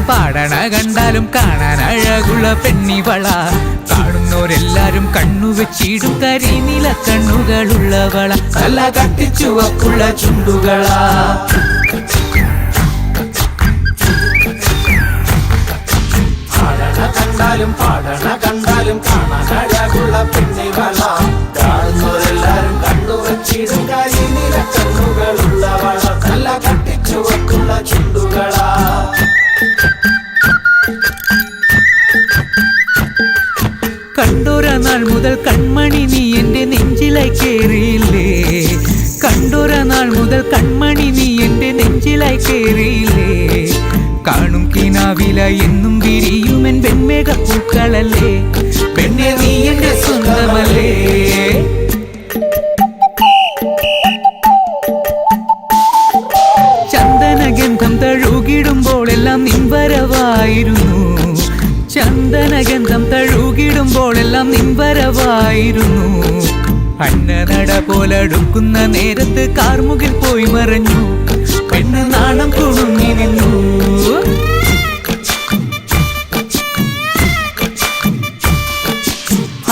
പാടണ കണ്ടാലും കാണാൻ അഴകുള്ള പെണ്ണിവള. കാണുന്നോരെല്ലാരും കണ്ണുവെച്ചിടും കരിനീല കണ്ണുകളുള്ളവള. നല്ല കട്ടിച്ചുവപ്പുള്ള ചുണ്ടുകളാ. പാടണ കണ്ടാലും കാണാൻ അഴകുള്ള പെണ്ണിവള. കാണുന്നവരെല്ലാരും കണ്ണുവച്ചിടും കരിനീല കണ്ണുകളുള്ളവള. നല്ല കട്ടിച്ചുവപ്പുള്ള ചുണ്ടുകളാ. കണ്ടോര നാൾ മുതൽ കൺമണി നീ എന്റെ നെഞ്ചിലായി കേറിയില്ലേ. കണ്ടോര നാൾ മുതൽ കൺമണി നീ എന്റെ നെഞ്ചിലായി കേറിയില്ലേ. കാണും കിനാവില എന്നും വിരിയുമെൻ വെൺമേഘ പൂക്കളല്ലേ. പെണ്ണെ നീ എന്റെ സ്വന്തമല്ലേ. ചന്ദനഗന്ധം തഴുകിടുമ്പോഴെല്ലാം നിൻവരവായിരുന്നു. ചന്ദനഗന്ധം തഴുകിടുമ്പോഴെല്ലാം നിൻവരവായിരുന്നു. അന്നനട പോലടുക്കുന്ന നേരത്ത് കാർമുകിൽ പോയി മറഞ്ഞു. പെണ്ണ് നാണം കുടുങ്ങി നിന്നു.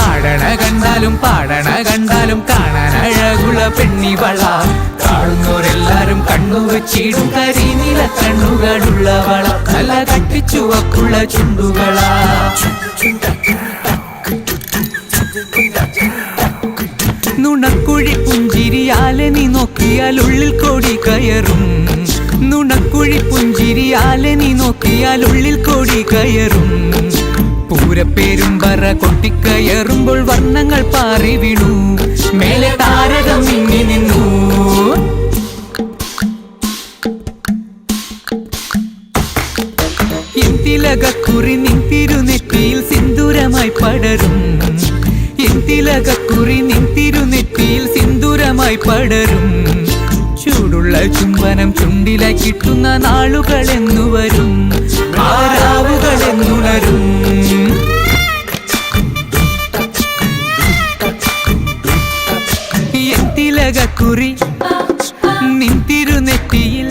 ആടണ കണ്ടാലും പാടണ കണ്ടാലും കാണാൻ അഴകുള്ള പെണ്ണിവള. കാണുന്നോരെല്ലാരും കണ്ണുവെച്ചിടും കരിനീല കണ്ണുകളുള്ളവള. നല്ല കട്ടിച്ചുവപ്പുള്ള ചുണ്ടുകളാ. നുണക്കുഴി പുഞ്ചിരിയാലെ നീ നോക്കിയാൽ ഉള്ളിൽ കോടി കയറും. നുണക്കുഴി പുഞ്ചിരിയാലെ നീ നോക്കിയാൽ ഉള്ളിൽ കോടി കയറും. പൂരപ്പേരും പറ കൊട്ടിക്കയറുമ്പോൾ വർണ്ണങ്ങൾ പാറി വീണു. മേലെ താരകം മിന്നി നിന്നു. എന്തിലകക്കുറി നിൻ തിരുനെറ്റിയിൽ സിന്ദൂരമായി പടരും. എന്തിലകക്കുറി നിൻ തിരുനെറ്റിയിൽ സിന്ദൂരമായി പടരും. ചൂടുള്ള ചുംബനം ചുണ്ടിലായി കിട്ടുന്ന നാളുകളെന്നു വരും. ആരാവുകളെന്നുണരും. എന്തിലകക്കുറി നിൻ തിരുനെറ്റിയിൽ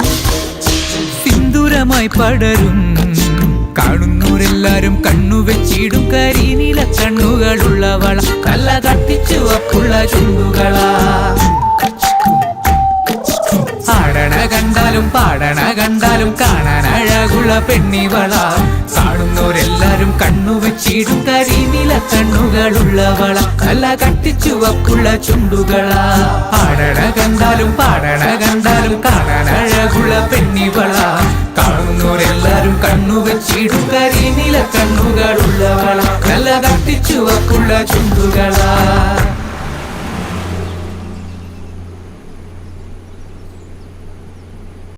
സിന്ദൂരമായി പടരും. കാണുന്നോരെല്ലാരും കണ്ണുവെച്ചിടും കരിനീല കണ്ണുകളുള്ളവള. നല്ല കട്ടിച്ചുവപ്പുള്ള ചുണ്ടുകളാ. ആടണ കണ്ടാലും പാടണ കണ്ടാലും കാണാൻ അഴകുള്ള പെണ്ണിവള. കാണുന്നോരെല്ലാരും കണ്ണുവെച്ചിടും കരിനീല കണ്ണുകളുള്ളവള. നല്ല കട്ടിച്ചുവപ്പുള്ള ചുണ്ടുകളാ. ആടണ കണ്ടാലും പാടണ കണ്ടാലും കാണാൻ അഴകുള്ള പെണ്ണിവള. കാണുന്നോരെല്ലാരും കണ്ണുവെച്ചിടും കരിനീല കണ്ണുകളുള്ളവള. നല്ല കട്ടിച്ചുവപ്പുള്ള ചുണ്ടുകളാ.